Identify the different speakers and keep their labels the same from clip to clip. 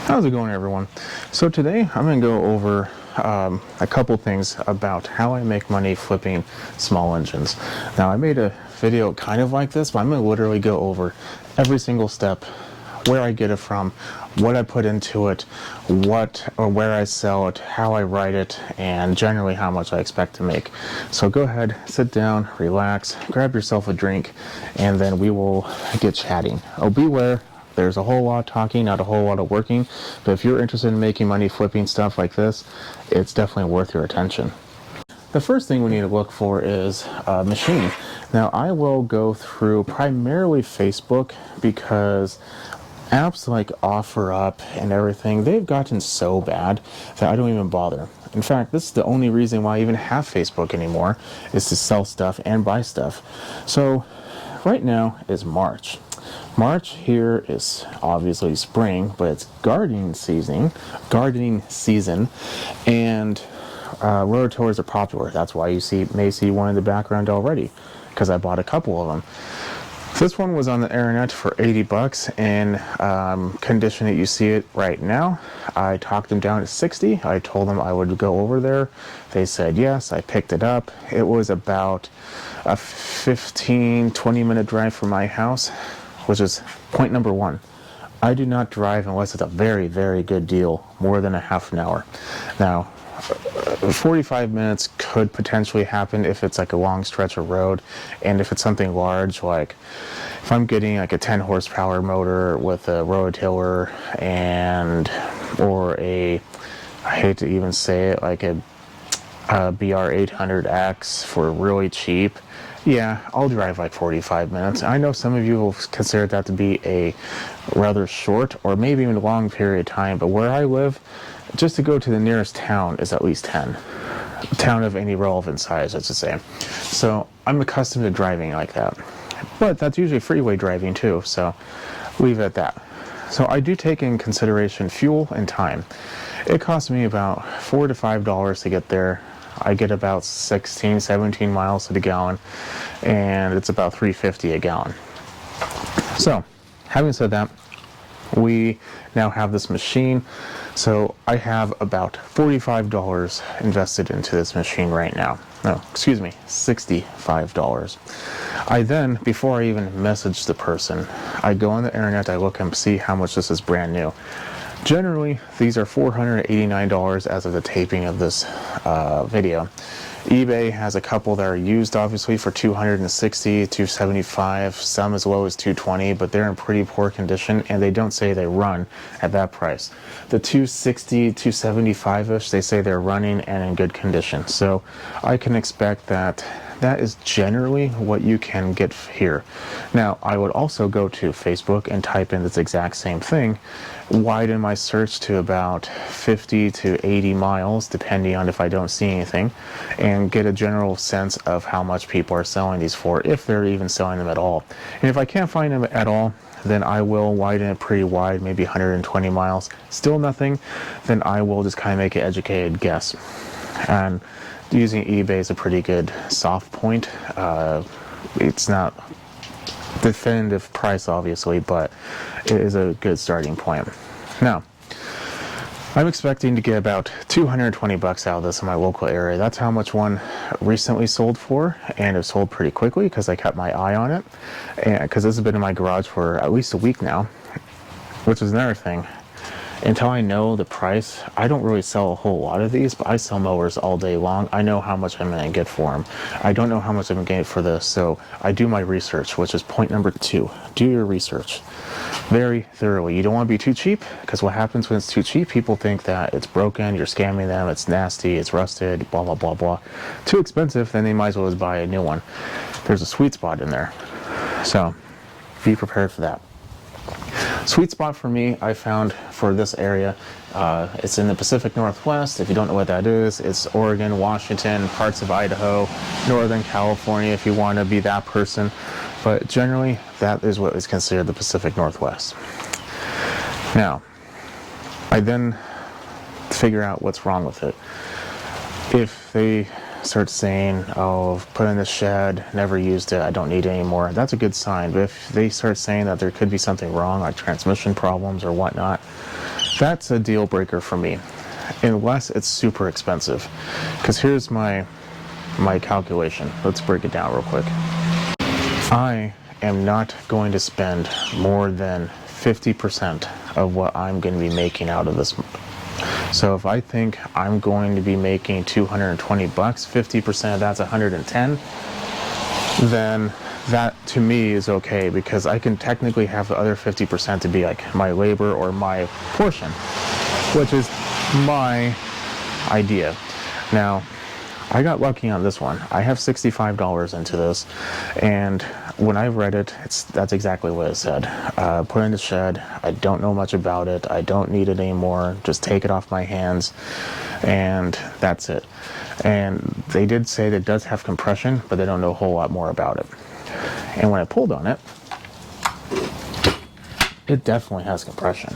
Speaker 1: How's it going, everyone? So today I'm going to go over a couple things about how I make money flipping small engines. Now, I made a video kind of like this, but I'm going to literally go over every single step, where I get it from, what I put into it, what or where I sell it, how I write it, and generally how much I expect to make. So go ahead, sit down, relax, grab yourself a drink, and then we will get chatting. Oh, beware. There's a whole lot of talking, not a whole lot of working, but if you're interested in making money flipping stuff like this, it's definitely worth your attention. The first thing we need to look for is a machine. Now, I will go through primarily Facebook because apps like OfferUp and everything, they've gotten so bad that I don't even bother. In fact, this is the only reason why I even have Facebook anymore, is to sell stuff and buy stuff. So right now is March. March here is obviously spring, but it's gardening season, and rototillers are popular. That's why you may see one in the background already, because I bought a couple of them. This one was on the internet for 80 bucks in condition that you see it right now. I talked them down to 60. I told them I would go over there. They said yes. I picked it up. It was about a 15-20 minute drive from my house, which is point number one. I do not drive unless it's a very, very good deal, more than a half an hour. Now, 45 minutes could potentially happen if it's like a long stretch of road, and if it's something large, like if I'm getting like a 10 horsepower motor with a rototiller or I hate to even say it, like a BR800X for really cheap, yeah, I'll drive like 45 minutes. I know some of you will consider that to be a rather short or maybe even a long period of time, but where I live, just to go to the nearest town is at least 10. A town of any relevant size, let's just say. So I'm accustomed to driving like that. But that's usually freeway driving too, so leave it at that. So I do take in consideration fuel and time. It costs me about $4 to $5 to get there. I get about 16, 17 miles to the gallon, and it's about $3.50 a gallon. So, having said that, we now have this machine. So I have about $45 invested into this machine right now. No, excuse me, $65. I then, before I even message the person, I go on the internet, I look and see how much this is brand new. Generally, these are $489 as of the taping of this video. eBay has a couple that are used, obviously, for $260, $275, some as low as $220, but they're in pretty poor condition, and they don't say they run at that price. The $260, $275-ish, they say they're running and in good condition. So I can expect that is generally what you can get here. Now, I would also go to Facebook and type in this exact same thing, widen my search to about 50 to 80 miles, depending on if I don't see anything, and get a general sense of how much people are selling these for, if they're even selling them at all. And if I can't find them at all, then I will widen it pretty wide, maybe 120 miles. Still nothing, then I will just kind of make an educated guess. And using eBay is a pretty good soft point. It's not definitive price, obviously, but it is a good starting point. Now, I'm expecting to get about 220 bucks out of this in my local area. That's how much one recently sold for, and it sold pretty quickly because I kept my eye on it, and because this has been in my garage for at least a week now, which is another thing. Until I know the price, I don't really sell a whole lot of these, but I sell mowers all day long. I know how much I'm going to get for them. I don't know how much I'm going to get for this, so I do my research, which is point number 2. Do your research very thoroughly. You don't want to be too cheap, because what happens when it's too cheap, people think that it's broken, you're scamming them, it's nasty, it's rusted, blah, blah, blah, blah. Too expensive, then they might as well just buy a new one. There's a sweet spot in there. So be prepared for that. Sweet spot for me, I found for this area, it's in the Pacific Northwest. If you don't know what that is, it's Oregon, Washington, parts of Idaho, Northern California, if you want to be that person. But generally, that is what is considered the Pacific Northwest. Now, I then figure out what's wrong with it. If they start saying, oh, put in the shed, never used it, I don't need it anymore, that's a good sign. But if they start saying that there could be something wrong, like transmission problems or whatnot, That's a deal breaker for me, unless it's super expensive. Because here's my calculation. Let's break it down real quick. I am not going to spend more than 50% of what I'm going to be making out of this. So if I think I'm going to be making 220 bucks, 50% of that's 110, then that to me is okay, because I can technically have the other 50% to be like my labor or my portion, which is my idea. Now, I got lucky on this one. I have $65 into this, and when I read it, that's exactly what it said. Put in the shed. I don't know much about it. I don't need it anymore. Just take it off my hands, and that's it. And they did say that it does have compression, but they don't know a whole lot more about it. And when I pulled on it, it definitely has compression.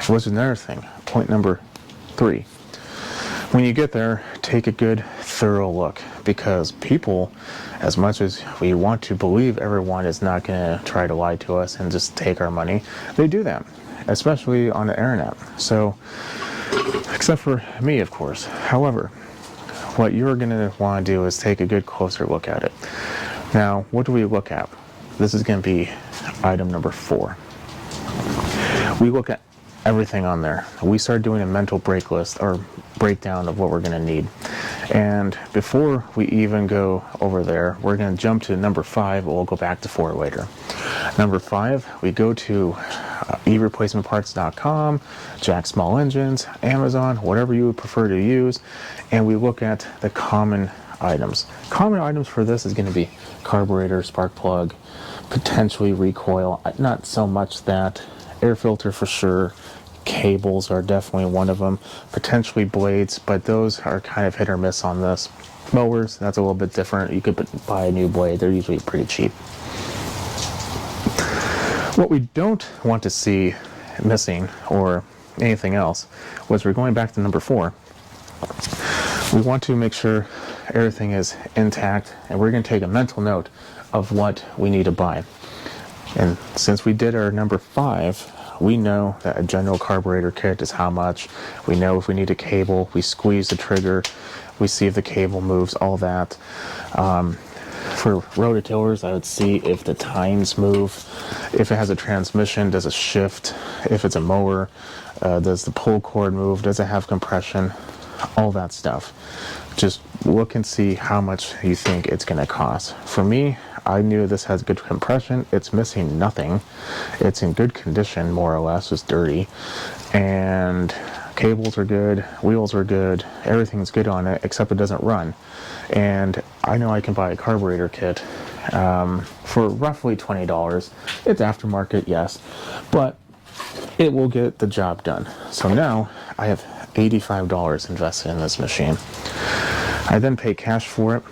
Speaker 1: Which is another thing. Point number 3. When you get there, take a good, thorough look, because people, as much as we want to believe everyone is not going to try to lie to us and just take our money, they do that, especially on the internet. So, except for me, of course. However, what you're going to want to do is take a good, closer look at it. Now, what do we look at? This is going to be item number 4. We look at everything on there. We start doing a mental break list or breakdown of what we're going to need. And before we even go over there, we're going to jump to number 5, but we'll go back to 4 later. Number 5, we go to eReplacementParts.com, Jack Small Engines, Amazon, whatever you would prefer to use, and we look at the common items. Common items for this is going to be carburetor, spark plug, potentially recoil, not so much that, air filter for sure, cables are definitely one of them, potentially blades, but those are kind of hit or miss on this. Mowers, that's a little bit different. You could buy a new blade, they're usually pretty cheap. What we don't want to see missing or anything else was, we're going back to number 4. We want to make sure everything is intact, and we're going to take a mental note of what we need to buy. And since we did our number 5, we know that a general carburetor kit is how much. We know if we need a cable, we squeeze the trigger, we see if the cable moves, all that. For rototillers, I would see if the tines move, if it has a transmission, does it shift, if it's a mower, does the pull cord move, does it have compression, all that stuff. Just look and see how much you think it's going to cost. For me, I knew this has good compression. It's missing nothing. It's in good condition, more or less. It's dirty. And cables are good. Wheels are good. Everything's good on it, except it doesn't run. And I know I can buy a carburetor kit for roughly $20. It's aftermarket, yes. But it will get the job done. So now I have $85 invested in this machine. I then pay cash for it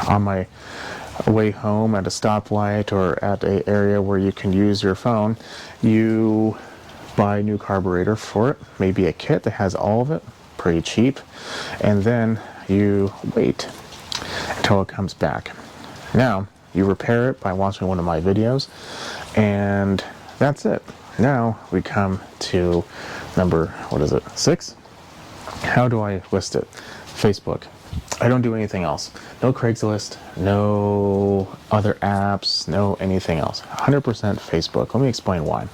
Speaker 1: on my way home at a stoplight or at an area where you can use your phone. You buy a new carburetor for it, maybe a kit that has all of it, pretty cheap, and then you wait until it comes back. Now you repair it by watching one of my videos, and that's it. Now we come to number, 6? How do I list it? Facebook. I don't do anything else. No Craigslist, no other apps, no anything else. 100% Facebook. Let me explain why.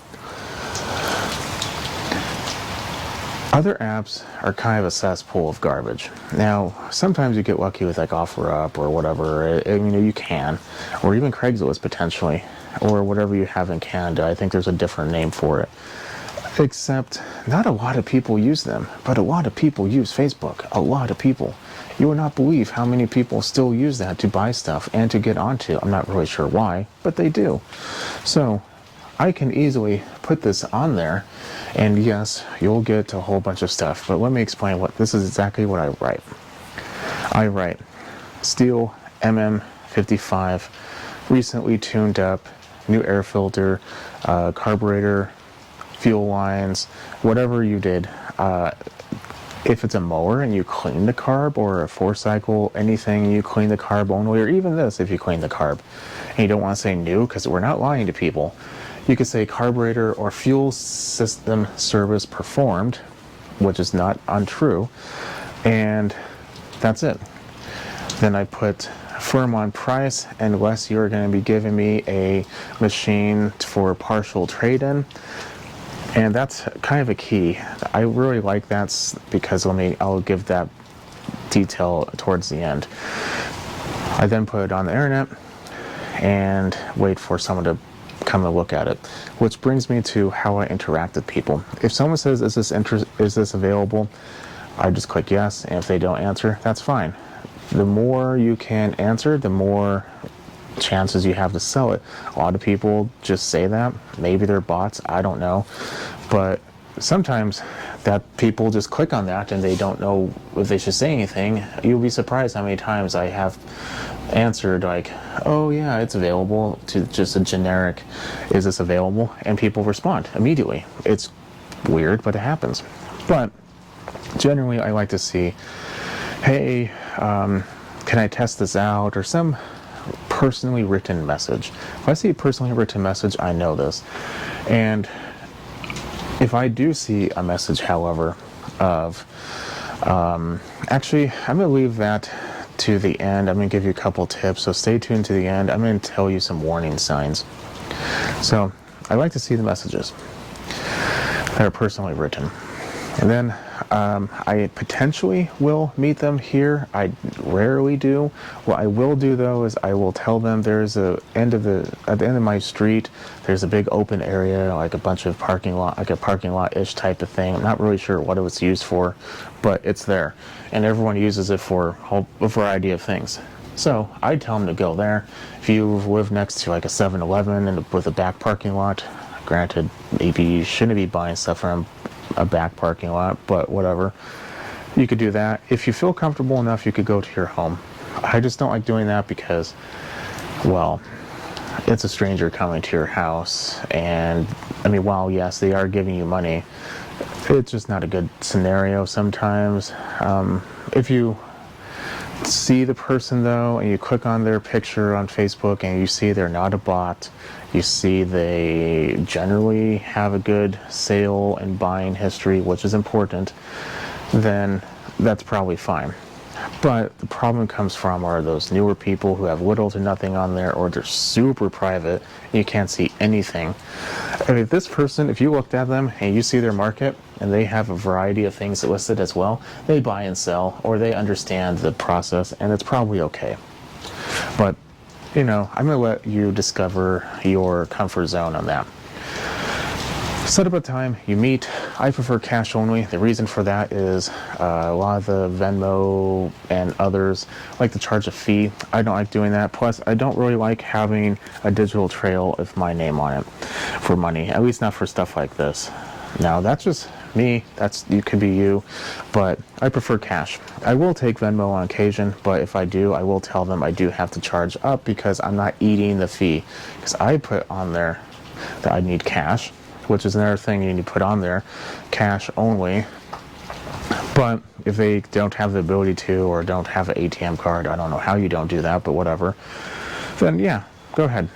Speaker 1: Other apps are kind of a cesspool of garbage. Now, sometimes you get lucky with like OfferUp or whatever. You can, or even Craigslist potentially, or whatever you have in Canada. I think there's a different name for it. Except, not a lot of people use them, but a lot of people use Facebook. A lot of people. You would not believe how many people still use that to buy stuff and to get onto. I'm not really sure why, but they do. So, I can easily put this on there, and yes, you'll get a whole bunch of stuff, but let me explain this is exactly what I write. I write Stihl MM55, recently tuned up, new air filter, carburetor, fuel lines, whatever you did. If it's a mower and you clean the carb, or a 4-cycle, anything, you clean the carb only, or even this, if you clean the carb, and you don't want to say new, because we're not lying to people. You could say carburetor or fuel system service performed, which is not untrue, and that's it. Then I put firm on price unless you're going to be giving me a machine for partial trade-in, and that's kind of a key. I really like that because I'll give that detail towards the end. I then put it on the internet and wait for someone to come and look at it, which brings me to how I interact with people. If someone says, is this available, I just click yes, and if they don't answer, that's fine. The more you can answer, the more chances you have to sell it. A lot of people just say that. Maybe they're bots, I don't know, but sometimes that people just click on that and they don't know if they should say anything. You'll be surprised how many times I have answered like, oh yeah, it's available, to just a generic, is this available? And people respond immediately. It's weird, but it happens. But generally I like to see, hey, can I test this out, or some personally written message. If I see a personally written message, I know this. And if I do see a message, however, of, actually, I'm going to leave that to the end. I'm going to give you a couple tips, so stay tuned to the end. I'm going to tell you some warning signs. So, I like to see the messages that are personally written. And then I potentially will meet them here. I rarely do. What I will do though is I will tell them there's at the end of my street, there's a big open area, like a bunch of parking lot, like a parking lot-ish type of thing. I'm not really sure what it was used for, but it's there. And everyone uses it for a variety of things. So I tell them to go there. If you live next to like a 7-Eleven and with a back parking lot, granted, maybe you shouldn't be buying stuff from a back parking lot, but whatever. You could do that. If you feel comfortable enough, you could go to your home. I just don't like doing that because, well, it's a stranger coming to your house, and I mean, while yes, they are giving you money, it's just not a good scenario sometimes. If you see the person though, and you click on their picture on Facebook and you see they're not a bot, you see they generally have a good sale and buying history, which is important, then that's probably fine. But the problem comes from are those newer people who have little to nothing on there, or they're super private and you can't see anything. I mean, this person, if you looked at them and you see their market and they have a variety of things listed as well, they buy and sell, or they understand the process, and it's probably okay. But, you know, I'm going to let you discover your comfort zone on that. Set up a time, you meet. I prefer cash only. The reason for that is a lot of the Venmo and others like to charge a fee. I don't like doing that. Plus, I don't really like having a digital trail with my name on it for money, at least not for stuff like this. Now, that's just me. You could be you, but I prefer cash. I will take Venmo on occasion, but if I do, I will tell them I do have to charge up because I'm not eating the fee. Because I put on there that I need cash, which is another thing you need to put on there, cash only. But if they don't have the ability to, or don't have an ATM card, I don't know how you don't do that, but whatever, then yeah, go ahead.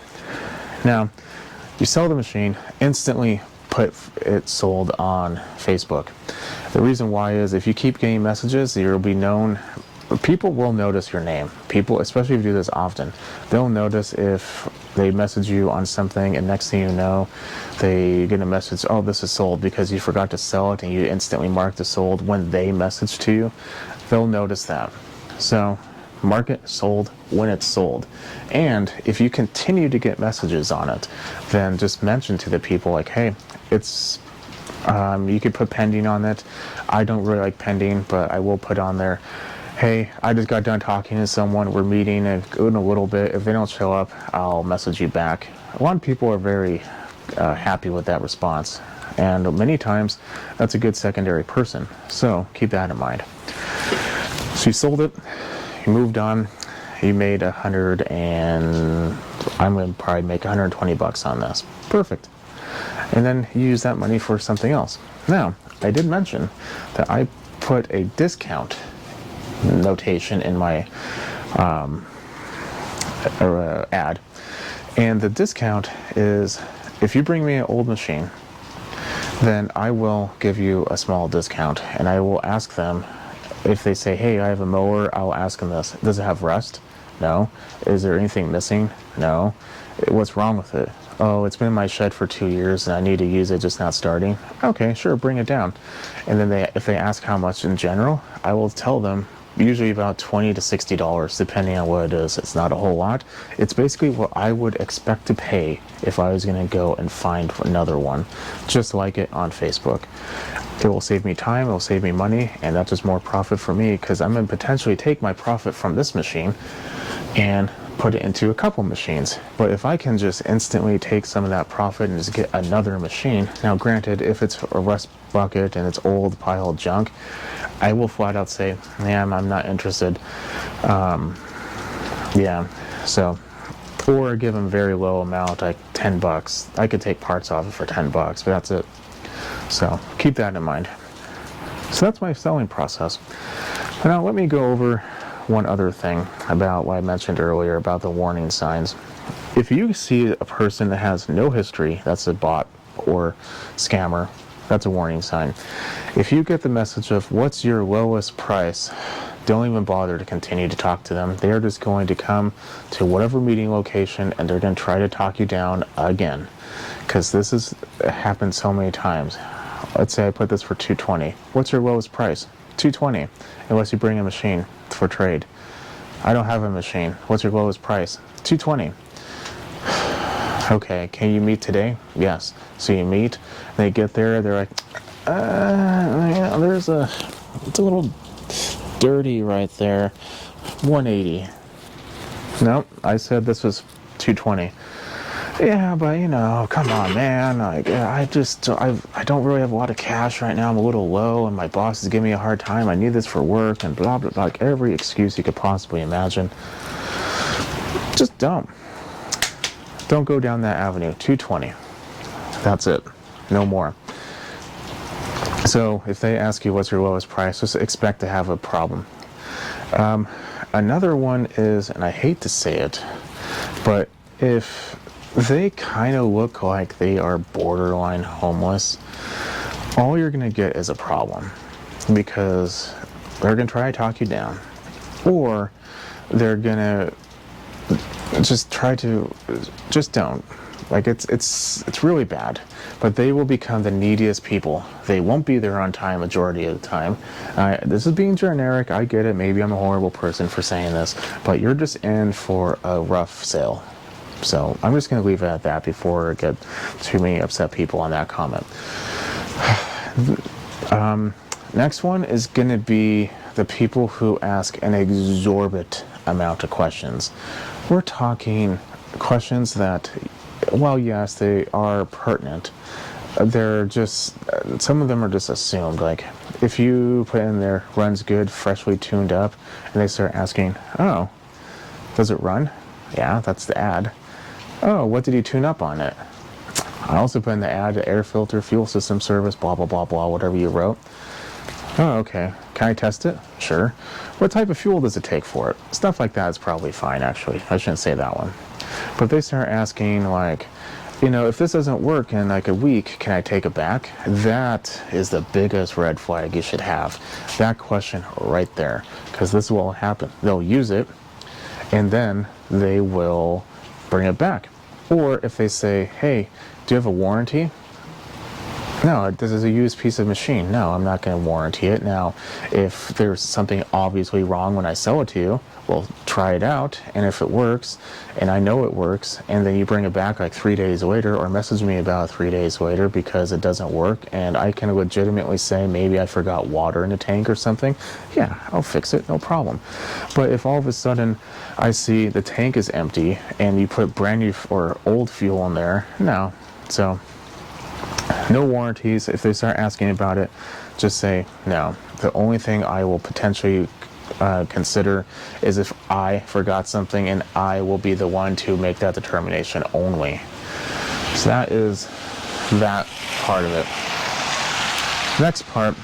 Speaker 1: Now, you sell the machine, instantly put it sold on Facebook. The reason why is if you keep getting messages, you'll be known. People will notice your name. People, especially if you do this often, they'll notice if they message you on something and next thing you know, they get a message, oh, this is sold, because you forgot to sell it and you instantly marked it sold when they message to you. They'll notice that. So mark it sold when it's sold. And if you continue to get messages on it, then just mention to the people like, hey, it's you could put pending on it. I don't really like pending, but I will put on there, hey, I just got done talking to someone, we're meeting in a little bit. If they don't show up, I'll message you back. A lot of people are very happy with that response, and many times that's a good secondary person, so keep that in mind. So you sold it, you moved on, you made I'm going to probably make $120 on this. Perfect. And then you use that money for something else. Now, I did mention that I put a discount notation in my ad, and the discount is if you bring me an old machine, then I will give you a small discount, and I will ask them, if they say, hey, I have a mower, I'll ask them this. Does it have rust? No. Is there anything missing? No. What's wrong with it? Oh, it's been in my shed for 2 years and I need to use it, just not starting. Okay, sure, bring it down. And then if they ask how much in general, I will tell them usually about $20 to $60, depending on what it is. It's not a whole lot. It's basically what I would expect to pay if I was going to go and find another one, just like it on Facebook. It will save me time, it will save me money, and that's just more profit for me, because I'm going to potentially take my profit from this machine and put it into a couple machines. But if I can just instantly take some of that profit and just get another machine, now granted, if it's a rust bucket and it's old pile of junk, I will flat out say, man, I'm not interested. Yeah, so, or give them very low amount, like $10. I could take parts off it for $10, but that's it. So keep that in mind. So that's my selling process. Now let me go over one other thing about what I mentioned earlier about the warning signs. If you see a person that has no history, that's a bot or scammer, that's a warning sign. If you get the message of what's your lowest price, don't even bother to continue to talk to them. They're just going to come to whatever meeting location and they're going to try to talk you down again, because this has happened so many times. Let's say I put this for $220. What's your lowest price? $220, unless you bring a machine for trade. I don't have a machine. What's your lowest price? $220. Okay, can you meet today? Yes. So you meet, they get there, they're like, yeah, it's a little dirty right there. 180. Nope, I said this was 220. Yeah, but come on, man. I don't really have a lot of cash right now. I'm a little low, and my boss is giving me a hard time. I need this for work, and blah blah blah. Like every excuse you could possibly imagine. Just don't go down that avenue. 220. That's it. No more. So if they ask you what's your lowest price, just expect to have a problem. Another one is, and I hate to say it, but if they kind of look like they are borderline homeless, all you're going to get is a problem, because they're going to try to talk you down, or they're going to just try to, just don't. Like it's really bad, but they will become the neediest people. They won't be there on time majority of the time. This is being generic, I get it. Maybe I'm a horrible person for saying this, but you're just in for a rough sale. So I'm just going to leave it at that before I get too many upset people on that comment. Next one is going to be the people who ask an exorbitant amount of questions. We're talking questions that, well, yes, they are pertinent. They're just, some of them are just assumed. Like, if you put in there, runs good, freshly tuned up, and they start asking, oh, does it run? Yeah, that's the ad. Oh, what did you tune up on it? I also put in the ad, air filter, fuel system service, blah, blah, blah, blah, whatever you wrote. Oh, okay. Can I test it? Sure. What type of fuel does it take for it? Stuff like that is probably fine, actually. I shouldn't say that one. But if they start asking, like, if this doesn't work in like a week, can I take it back? That is the biggest red flag you should have. That question right there. Because this will happen. They'll use it, and then they will bring it back. Or if they say, hey, do you have a warranty? No, this is a used piece of machine. No, I'm not going to warranty it. Now, if there's something obviously wrong when I sell it to you, well, try it out, and if it works, and I know it works, and then you bring it back like 3 days later, or message me about 3 days later because it doesn't work, and I can legitimately say maybe I forgot water in the tank or something, yeah, I'll fix it, no problem. But if all of a sudden I see the tank is empty, and you put brand new or old fuel in there, no. So, no warranties. If they start asking about it, just say no. The only thing I will potentially consider is if I forgot something, and I will be the one to make that determination only. So that is that part of it. Next part,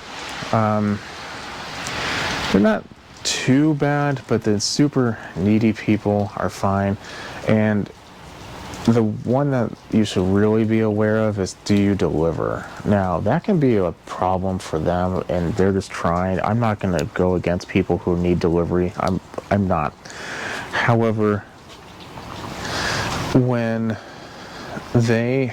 Speaker 1: they're not too bad, but the super needy people are fine. And The one that you should really be aware of is, do you deliver? Now, that can be a problem for them, and they're just trying. I'm not going to go against people who need delivery. I'm not. However, when they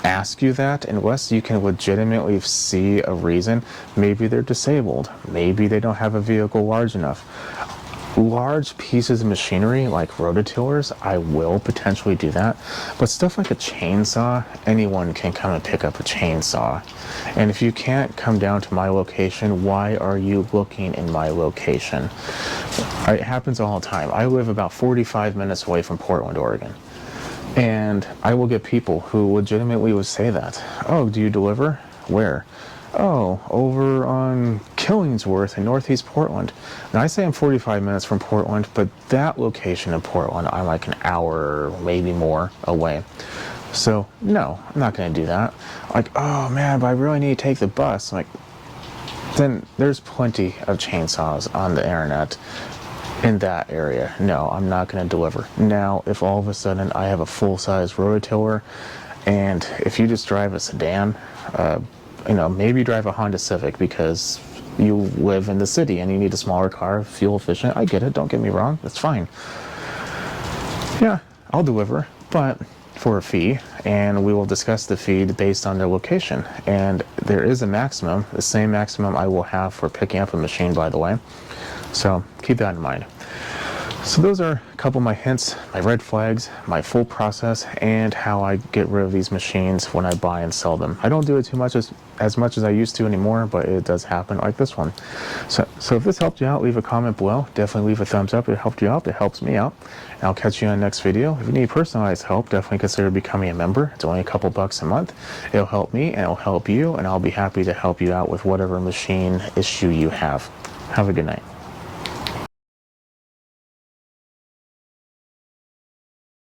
Speaker 1: ask you that, unless you can legitimately see a reason, maybe they're disabled, maybe they don't have a vehicle large enough. Large pieces of machinery like rototillers, I will potentially do that, but stuff like a chainsaw, anyone can come and pick up a chainsaw. And if you can't come down to my location, why are you looking in my location? It happens all the time. I live about 45 minutes away from Portland, Oregon. And I will get people who legitimately would say that. Oh, do you deliver? Where? Oh, over on Killingsworth in Northeast Portland. Now, I say I'm 45 minutes from Portland, but that location in Portland, I'm like an hour, maybe more away. So, no, I'm not going to do that. Like, oh man, but I really need to take the bus. I'm like, then there's plenty of chainsaws on the internet in that area. No, I'm not going to deliver. Now, if all of a sudden I have a full-size rototiller, and if you just drive a sedan, maybe drive a Honda Civic because you live in the city and you need a smaller car, fuel efficient. I get it, don't get me wrong, that's fine. Yeah, I'll deliver, but for a fee, and we will discuss the fee based on their location. And there is a maximum, the same maximum I will have for picking up a machine, by the way. So keep that in mind. So those are a couple of my hints, my red flags, my full process, and how I get rid of these machines when I buy and sell them. I don't do it too much as much as I used to anymore, but it does happen, like this one. So if this helped you out, leave a comment below. Definitely leave a thumbs up. It helped you out. It helps me out. And I'll catch you in the next video. If you need personalized help, definitely consider becoming a member. It's only a couple bucks a month. It'll help me and it'll help you, and I'll be happy to help you out with whatever machine issue you have. Have a good night.